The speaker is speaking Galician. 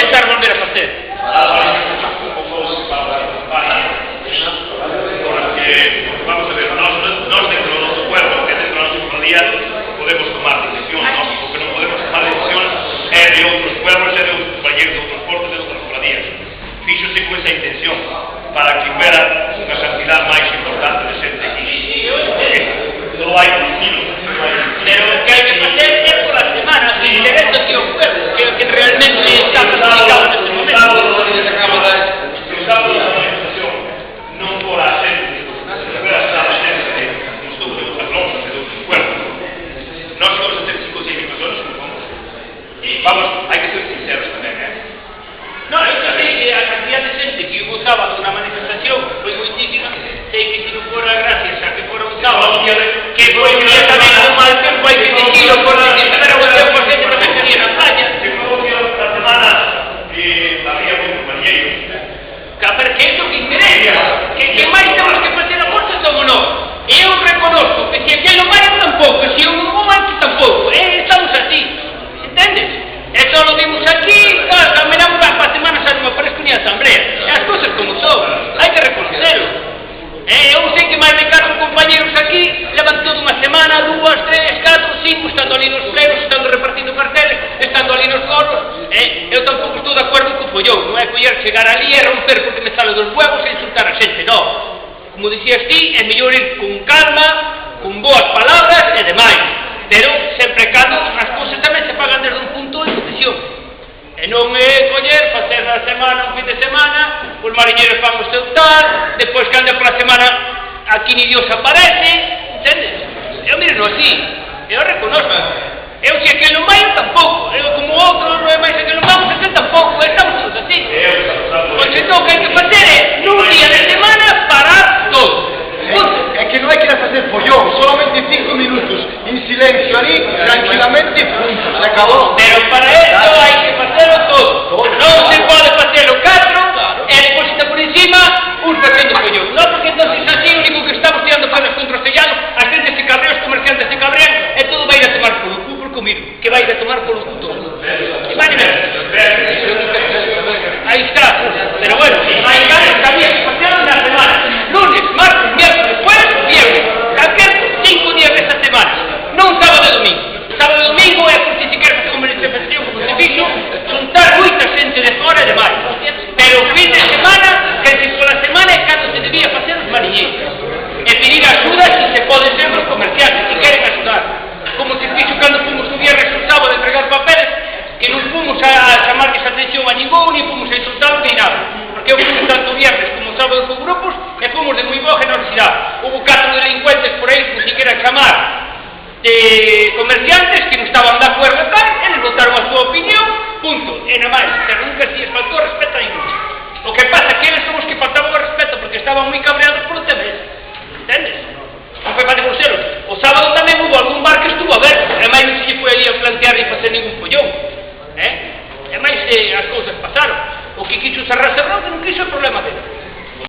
tentar volver a facer. Vamos a ver, nós dentro do noso pueblo, que dentro da nosa cofradía, podemos tomar decisións, non? O que non podemos tomar decisións é de outros pueblos, é de outros compañeros, de outros portos, de outras cofradías. Fíxose con esa intención, para que hubiera unha cantidad máis importante de xente aquí. Non hai destino. Pero o que hai que facer é por a semana, que interesa que o pueblo, que é o que realmente está complicado neste momento. O sábado da manifestación non por a xente, por a xente dos outras losas e dos outros pueblos. Nós vamos a ter 5 ou 6 mil personas, supongamos. Vamos, hai que ser sinceros tamén, Non, eu sei que a cantidad de xente que hubo sábado na manifestación foi moitísima, sei que se non fora gracias a que fora un sábado, que foi tamén un mal tempo, hai que decirlo, porque se espera o tempo a xente tamén sería na playa. Se foi un día da semana había moitos marinheiros. Pero que é o que interesa, que máis temos que facer a forza somos nós. Eu reconozco que se aquel non vai tampouco, se eu non vou antes tampouco, estamos así, entendes? E só lo vimos aquí, tamén para semanas non me aparezco ni a asamblea, as cousas como son, hai que reconocerlo. Eu sei que máis de 4 compañeros aquí levan toda unha semana, 2, 3, 4, 5, estando ali nos plenos, estando repartindo carteles, estando ali nos coros. Eu tampouco estou de acordo co follón, non é coller, chegar ali e romper porque me sale dos huevos e insultar a xente, non. Como dicías ti, é mellor ir con calma, con boas palabras e demais, pero sempre cando as cousas tamén se pagan desde un punto de decisión. E non é coller, facer na semana, un fin de semana, os mariñeiros van o seu tal, depois que anda pola semana aquí ni Dios aparece, entendes? Eu miro así, eu reconozco. Eu se aquel non vai, eu tampouco. Eu como outro non é máis aquel non vamos, aquel tampouco. Estamos todos así. Pois entón o que hai que facer é, nun día de semana, parar todo. É que non hai que ir a facer follón, solamente 5 minutos en silencio ali, tranquilamente, punto, se acabou. Pero para eso hai que facelo todo. Non se pode facelo 4 e depois está por encima un facendo follón. Non, porque entonces así o único que estamos tirando pelas contra os tellados, a xente se cabrea, os comerciantes se cabrean e todo vai ir a tomar polo cu, porque miro, que vai ir a tomar polo cu todo. E vai ver. Aí está. Pero bueno, hai ganas que había que facelo na semana. Lunes, martes, miércoles, jueves, viernes. Calquer 5 días desta semana. Non sábado e domingo. Sábado e domingo é porque se quer facer unha manifestación como se fixo, juntar moita xente de fora e de máis. Pero o fin de semana, que se pola semana é cando se debía facer os mariñeiros. E pedir axuda se se pode ser os comerciantes, se queren axudar. Como se fixo cando fomos o viernes o sábado a entregar papeles, que non fomos a chamarles atención a ningún, ni fomos a insultar ni nada. Porque eu fomos tanto viernes como sábado con grupos e fomos de moi boa generosidade. Hubo 4 delincuentes por aí, que siquiera chamar de comerciantes que non estaban de acuerdo tal, eles votaron a súa opinión, punto. E nada máis, pero nunca se